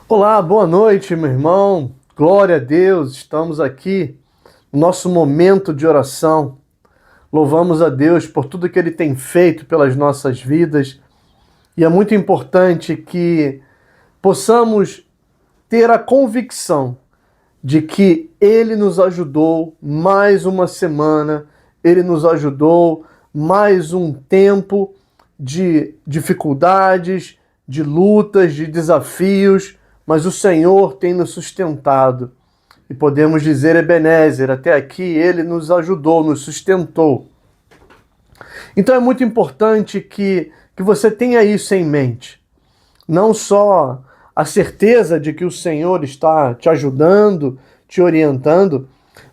Olá, boa noite, meu irmão. Glória a Deus, estamos aqui no nosso momento de oração. Louvamos a Deus por tudo que Ele tem feito pelas nossas vidas e é muito importante que possamos ter a convicção de que Ele nos ajudou mais uma semana, Ele nos ajudou mais um tempo de dificuldades, de lutas, de desafios, mas o Senhor tem nos sustentado. E podemos dizer, Ebenezer, até aqui Ele nos ajudou, nos sustentou. Então é muito importante que você tenha isso em mente. Não só a certeza de que o Senhor está te ajudando, te orientando,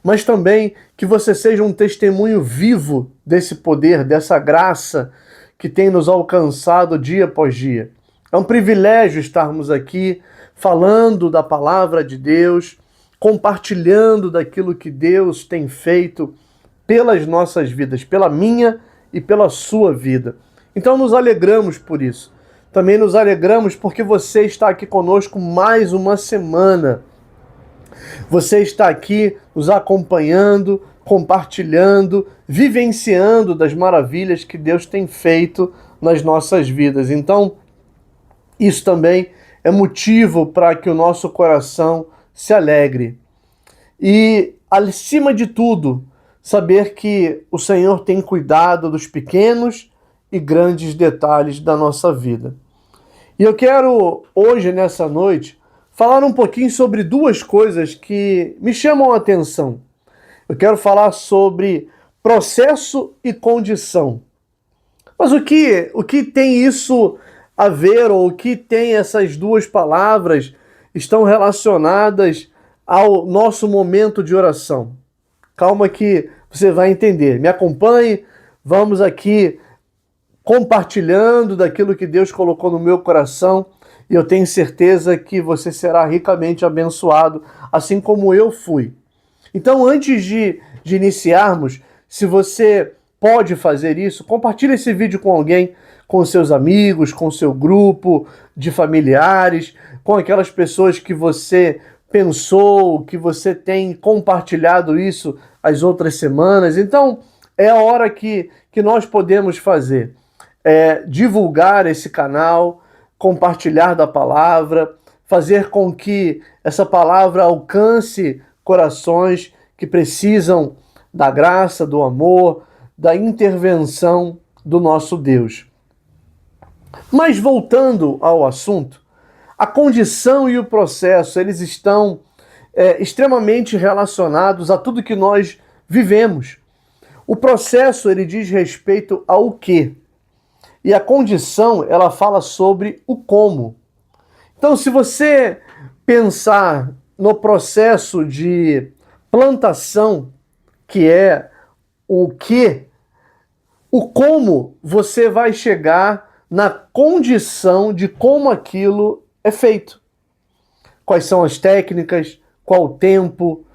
mas também que você seja um testemunho vivo desse poder, dessa graça que tem nos alcançado dia após dia. É um privilégio estarmos aqui falando da palavra de Deus, compartilhando daquilo que Deus tem feito pelas nossas vidas, pela minha e pela sua vida. Então nos alegramos por isso. Também nos alegramos porque você está aqui conosco mais uma semana. Você está aqui nos acompanhando, compartilhando, vivenciando das maravilhas que Deus tem feito nas nossas vidas. Então, isso também é motivo para que o nosso coração se alegre. E, acima de tudo, saber que o Senhor tem cuidado dos pequenos e grandes detalhes da nossa vida. E eu quero, hoje, nessa noite, falar um pouquinho sobre duas coisas que me chamam a atenção. Eu quero falar sobre processo e condição. Mas o que tem isso a ver, ou o que tem essas duas palavras estão relacionadas ao nosso momento de oração? Calma que você vai entender. Me acompanhe, vamos aqui compartilhando daquilo que Deus colocou no meu coração e eu tenho certeza que você será ricamente abençoado, assim como eu fui. Então, antes de iniciarmos, se você pode fazer isso, compartilhe esse vídeo com alguém, com seus amigos, com seu grupo de familiares, com aquelas pessoas que você pensou, que você tem compartilhado isso as outras semanas. Então, é a hora que nós podemos fazer. Divulgar esse canal, compartilhar da palavra, fazer com que essa palavra alcance corações que precisam da graça, do amor, da intervenção do nosso Deus. Mas voltando ao assunto, a condição e o processo, eles estão extremamente relacionados a tudo que nós vivemos. O processo, ele diz respeito ao quê? E a condição, ela fala sobre o como. Então, se você pensar no processo de plantação, que é o que, o como você vai chegar na condição de como aquilo é feito. Quais são as técnicas, qual o tempo,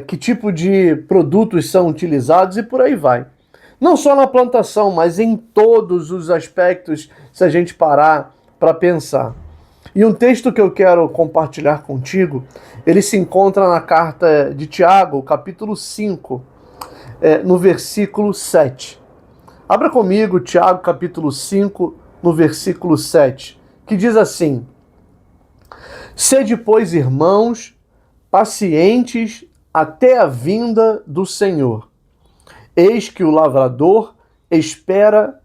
que tipo de produtos são utilizados e por aí vai. Não só na plantação, mas em todos os aspectos, se a gente parar para pensar. E um texto que eu quero compartilhar contigo, ele se encontra na carta de Tiago, capítulo 5, no versículo 7. Abra comigo Tiago, capítulo 5, no versículo 7, que diz assim: Sede, pois, irmãos, pacientes até a vinda do Senhor. Eis que o lavrador espera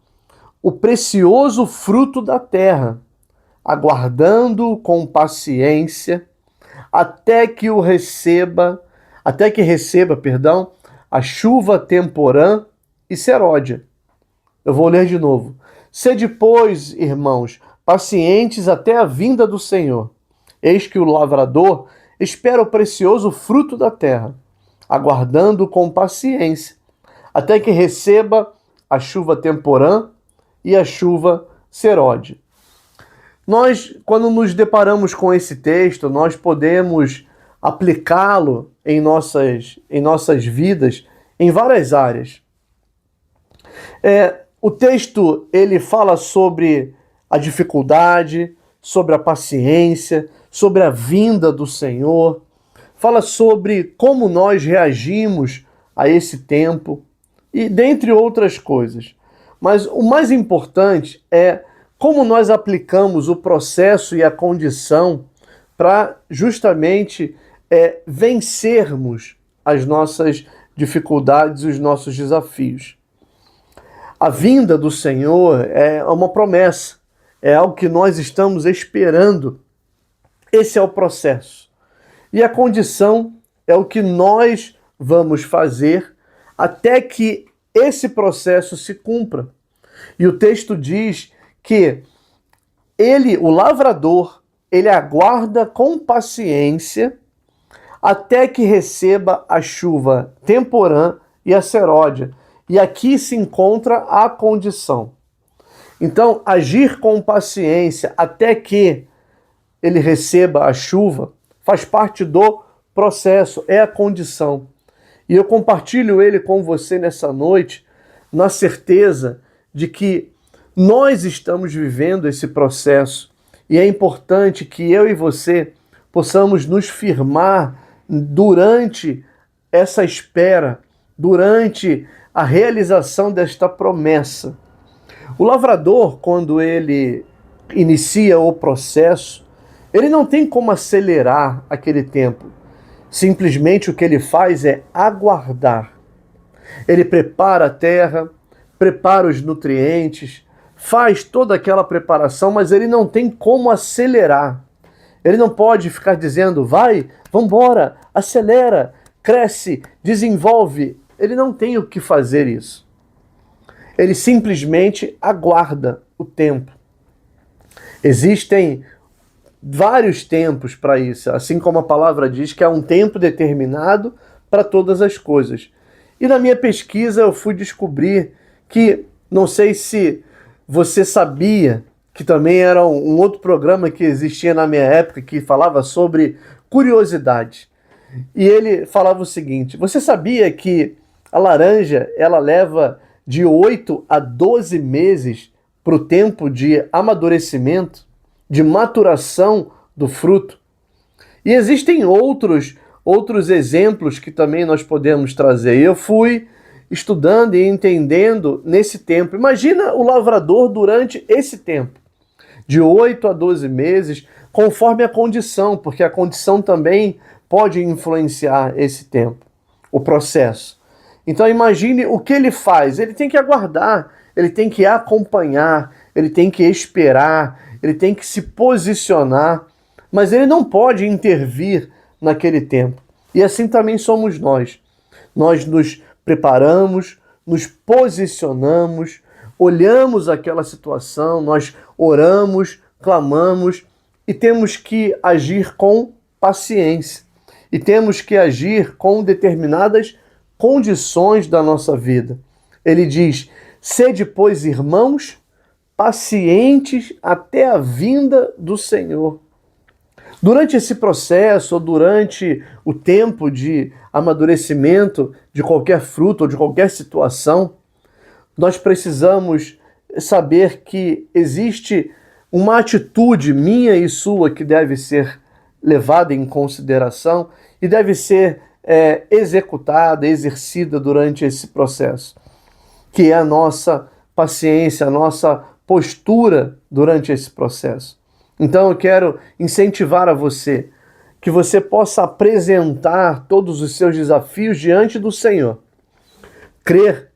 o precioso fruto da terra, aguardando com paciência até que receba, a chuva temporã e seródia. Eu vou ler de novo. Sede, pois, irmãos, pacientes até a vinda do Senhor. Eis que o lavrador espera o precioso fruto da terra, aguardando com paciência até que receba a chuva temporã e a chuva seródia. Nós, quando nos deparamos com esse texto, nós podemos aplicá-lo em nossas vidas em várias áreas. O texto, ele fala sobre a dificuldade, sobre a paciência, sobre a vinda do Senhor, fala sobre como nós reagimos a esse tempo e dentre outras coisas. Mas o mais importante é como nós aplicamos o processo e a condição para justamente vencermos as nossas dificuldades e os nossos desafios. A vinda do Senhor é uma promessa, é algo que nós estamos esperando. Esse é o processo. E a condição é o que nós vamos fazer até que esse processo se cumpra. E o texto diz que o lavrador, ele aguarda com paciência até que receba a chuva temporã e a seródia. E aqui se encontra a condição. Então, agir com paciência até que ele receba a chuva faz parte do processo, é a condição. E eu compartilho ele com você nessa noite, na certeza de que nós estamos vivendo esse processo e é importante que eu e você possamos nos firmar durante essa espera, durante a realização desta promessa. O lavrador, quando ele inicia o processo, ele não tem como acelerar aquele tempo. Simplesmente o que ele faz é aguardar. Ele prepara a terra, prepara os nutrientes, faz toda aquela preparação, mas ele não tem como acelerar. Ele não pode ficar dizendo, vai, vambora, acelera, cresce, desenvolve. Ele não tem o que fazer isso. Ele simplesmente aguarda o tempo. Existem vários tempos para isso, assim como a palavra diz que há um tempo determinado para todas as coisas. E na minha pesquisa eu fui descobrir que, não sei se você sabia, que também era um outro programa que existia na minha época, que falava sobre curiosidade. E ele falava o seguinte, você sabia que a laranja, ela leva de 8 a 12 meses para o tempo de amadurecimento, de maturação do fruto? E existem outros exemplos que também nós podemos trazer. Eu fui estudando e entendendo nesse tempo. Imagina o lavrador durante esse tempo, de 8 a 12 meses, conforme a condição, porque a condição também pode influenciar esse tempo, o processo. Então imagine o que ele faz. Ele tem que aguardar, ele tem que acompanhar, ele tem que esperar, ele tem que se posicionar, mas ele não pode intervir naquele tempo. E assim também somos nós. Nós nos preparamos, nos posicionamos, olhamos aquela situação, nós oramos, clamamos e temos que agir com paciência. E temos que agir com determinadas condições da nossa vida. Ele diz, sede, pois, irmãos, pacientes até a vinda do Senhor. Durante esse processo, ou durante o tempo de amadurecimento de qualquer fruto ou de qualquer situação, nós precisamos saber que existe uma atitude minha e sua que deve ser levada em consideração e deve ser executada, exercida durante esse processo, que é a nossa paciência, a nossa postura durante esse processo. Então eu quero incentivar a você, que você possa apresentar todos os seus desafios diante do Senhor. Crer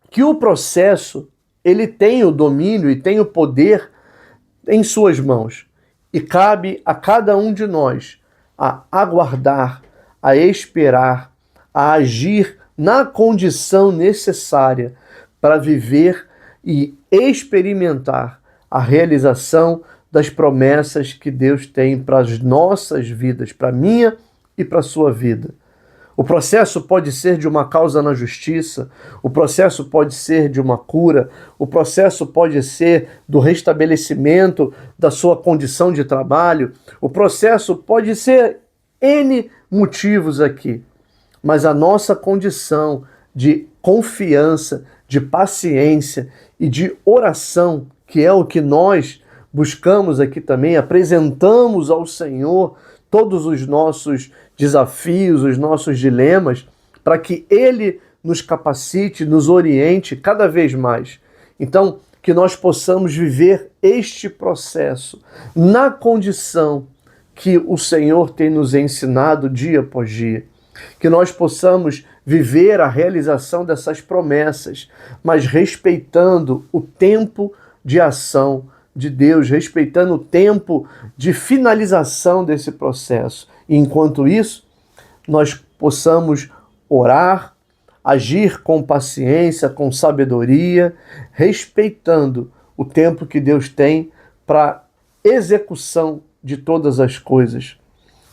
que o processo, ele tem o domínio e tem o poder em suas mãos. E cabe a cada um de nós a aguardar, a esperar, a agir na condição necessária para viver e experimentar a realização das promessas que Deus tem para as nossas vidas, para a minha e para a sua vida. O processo pode ser de uma causa na justiça, o processo pode ser de uma cura, o processo pode ser do restabelecimento da sua condição de trabalho, o processo pode ser N motivos aqui, mas a nossa condição de confiança, de paciência e de oração, que é o que nós buscamos aqui também, apresentamos ao Senhor todos os nossos desafios, os nossos dilemas, para que Ele nos capacite, nos oriente cada vez mais. Então, que nós possamos viver este processo na condição que o Senhor tem nos ensinado dia após dia. Que nós possamos viver a realização dessas promessas, mas respeitando o tempo de ação de Deus, respeitando o tempo de finalização desse processo. E enquanto isso, nós possamos orar, agir com paciência, com sabedoria, respeitando o tempo que Deus tem para execução de todas as coisas.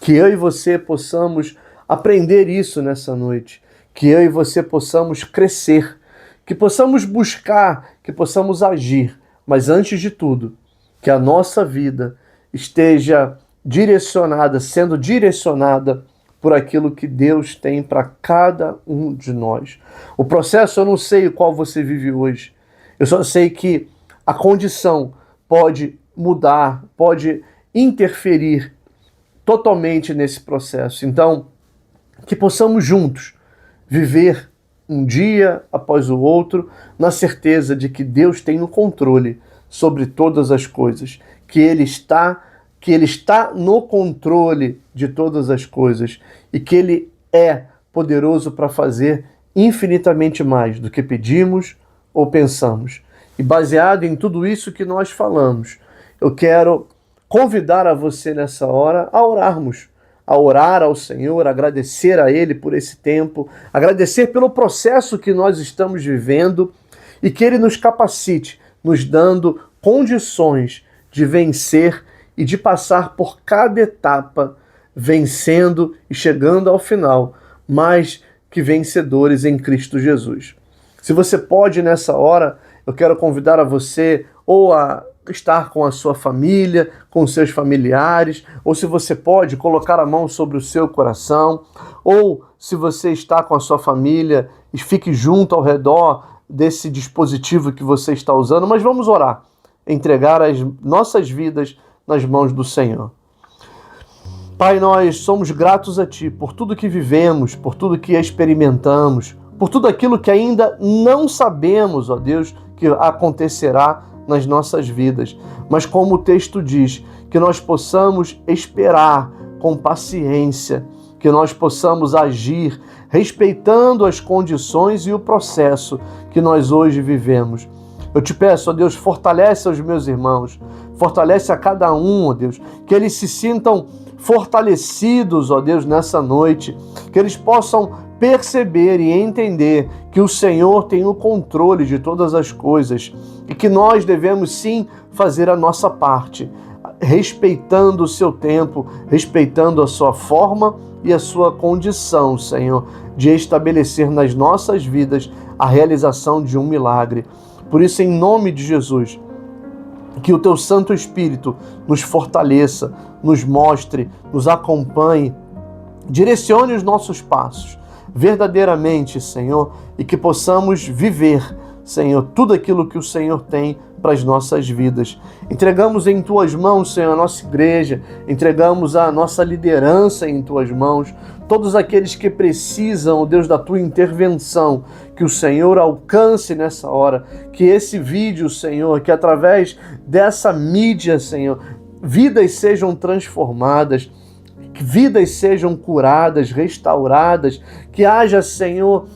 Que eu e você possamos aprender isso nessa noite. Que eu e você possamos crescer, que possamos buscar, que possamos agir, mas antes de tudo, que a nossa vida esteja direcionada, sendo direcionada por aquilo que Deus tem para cada um de nós. O processo eu não sei qual você vive hoje. Eu só sei que a condição pode mudar, pode interferir totalmente nesse processo. Então, que possamos juntos viver um dia após o outro na certeza de que Deus tem o controle sobre todas as coisas, que Ele está no controle de todas as coisas e que Ele é poderoso para fazer infinitamente mais do que pedimos ou pensamos. E baseado em tudo isso que nós falamos, eu quero convidar a você nessa hora a orarmos, a orar ao Senhor, agradecer a Ele por esse tempo, agradecer pelo processo que nós estamos vivendo e que Ele nos capacite, nos dando condições de vencer e de passar por cada etapa, vencendo e chegando ao final, mais que vencedores em Cristo Jesus. Se você pode nessa hora, eu quero convidar a você ou a estar com a sua família, com seus familiares, ou se você pode colocar a mão sobre o seu coração, ou se você está com a sua família e fique junto ao redor desse dispositivo que você está usando, mas vamos orar, entregar as nossas vidas nas mãos do Senhor. Pai, nós somos gratos a Ti por tudo que vivemos, por tudo que experimentamos, por tudo aquilo que ainda não sabemos, ó Deus, que acontecerá nas nossas vidas. Mas como o texto diz, que nós possamos esperar com paciência, que nós possamos agir respeitando as condições e o processo que nós hoje vivemos. Eu te peço, ó Deus, fortalece os meus irmãos, fortalece a cada um, ó Deus, que eles se sintam fortalecidos, ó Deus, nessa noite, que eles possam perceber e entender que o Senhor tem o controle de todas as coisas e que nós devemos sim fazer a nossa parte, respeitando o seu tempo, respeitando a sua forma e a sua condição, Senhor, de estabelecer nas nossas vidas a realização de um milagre. Por isso, em nome de Jesus, que o Teu Santo Espírito nos fortaleça, nos mostre, nos acompanhe, direcione os nossos passos verdadeiramente, Senhor, e que possamos viver, Senhor, tudo aquilo que o Senhor tem para as nossas vidas. Entregamos em Tuas mãos, Senhor, a nossa igreja, entregamos a nossa liderança em Tuas mãos, todos aqueles que precisam, Deus, da Tua intervenção, que o Senhor alcance nessa hora, que esse vídeo, Senhor, que através dessa mídia, Senhor, vidas sejam transformadas, que vidas sejam curadas, restauradas, que haja, Senhor,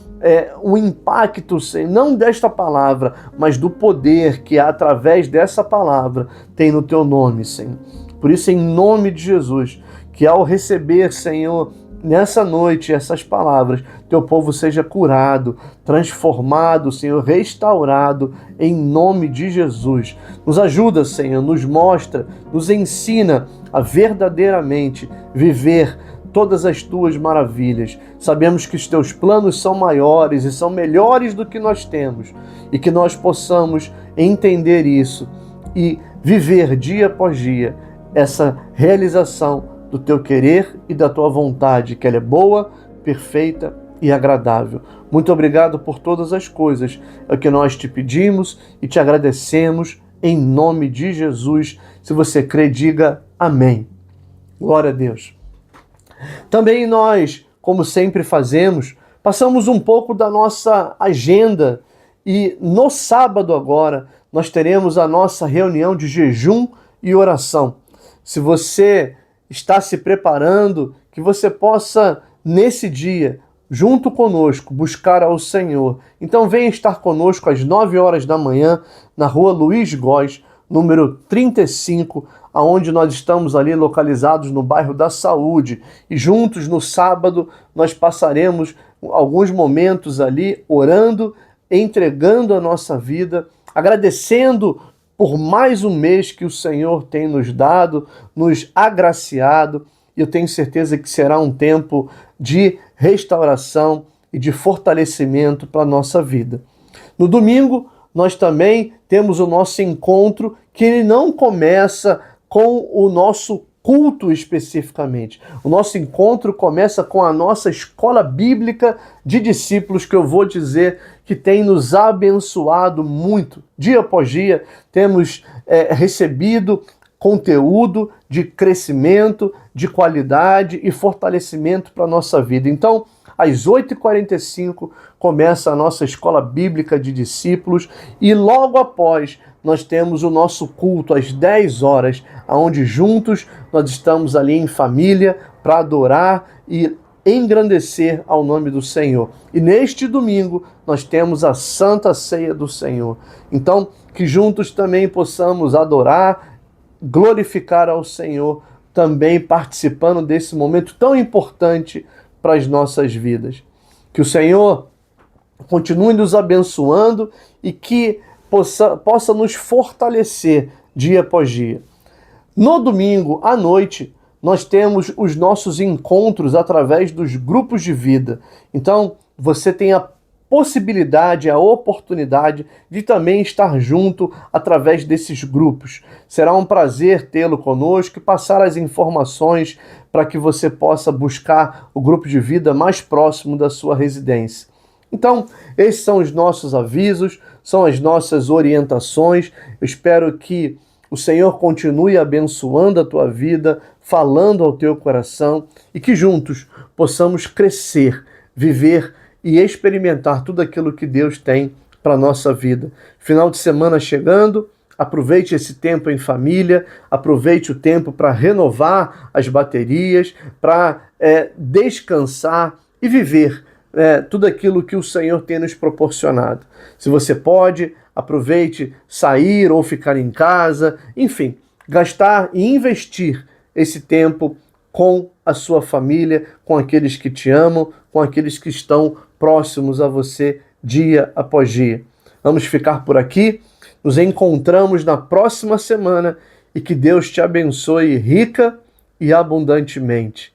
o impacto, Senhor, não desta palavra, mas do poder que através dessa palavra tem no Teu nome, Senhor. Por isso, em nome de Jesus, que ao receber, Senhor, nessa noite essas palavras, Teu povo seja curado, transformado, Senhor, restaurado, em nome de Jesus. Nos ajuda, Senhor, nos mostra, nos ensina a verdadeiramente viver todas as Tuas maravilhas. Sabemos que os Teus planos são maiores e são melhores do que nós temos e que nós possamos entender isso e viver dia após dia essa realização do Teu querer e da Tua vontade, que ela é boa, perfeita e agradável. Muito obrigado por todas as coisas, é o que nós te pedimos e te agradecemos em nome de Jesus. Se você crê, diga amém. Glória a Deus. Também nós, como sempre fazemos, passamos um pouco da nossa agenda e no sábado agora nós teremos a nossa reunião de jejum e oração. Se você está se preparando, que você possa, nesse dia, junto conosco, buscar ao Senhor. Então venha estar conosco às 9 horas da manhã, na rua Luiz Góes, número 35, aonde nós estamos ali localizados no bairro da Saúde. E juntos, no sábado, nós passaremos alguns momentos ali orando, entregando a nossa vida, agradecendo por mais um mês que o Senhor tem nos dado, nos agraciado. E eu tenho certeza que será um tempo de restauração e de fortalecimento para a nossa vida. No domingo, nós também temos o nosso encontro, que ele não começa com o nosso culto especificamente. O nosso encontro começa com a nossa escola bíblica de discípulos, que eu vou dizer que tem nos abençoado muito. Dia após dia, temos recebido conteúdo de crescimento, de qualidade e fortalecimento para a nossa vida. Então, às 8h45 começa a nossa escola bíblica de discípulos e logo após nós temos o nosso culto às 10 horas, onde juntos nós estamos ali em família para adorar e engrandecer ao nome do Senhor. E neste domingo nós temos a Santa Ceia do Senhor. Então, que juntos também possamos adorar, glorificar ao Senhor, também participando desse momento tão importante para as nossas vidas. Que o Senhor continue nos abençoando e que possa nos fortalecer dia após dia. No domingo à noite, nós temos os nossos encontros através dos grupos de vida. Então, você tem a possibilidade, a oportunidade de também estar junto através desses grupos. Será um prazer tê-lo conosco e passar as informações para que você possa buscar o grupo de vida mais próximo da sua residência. Então, esses são os nossos avisos, são as nossas orientações. Eu espero que o Senhor continue abençoando a tua vida, falando ao teu coração e que juntos possamos crescer, viver e experimentar tudo aquilo que Deus tem para a nossa vida. Final de semana chegando, aproveite esse tempo em família, aproveite o tempo para renovar as baterias, para descansar e viver tudo aquilo que o Senhor tem nos proporcionado. Se você pode, aproveite sair ou ficar em casa, enfim, gastar e investir esse tempo com a sua família, com aqueles que te amam, com aqueles que estão próximos a você dia após dia. Vamos ficar por aqui, nos encontramos na próxima semana e que Deus te abençoe rica e abundantemente.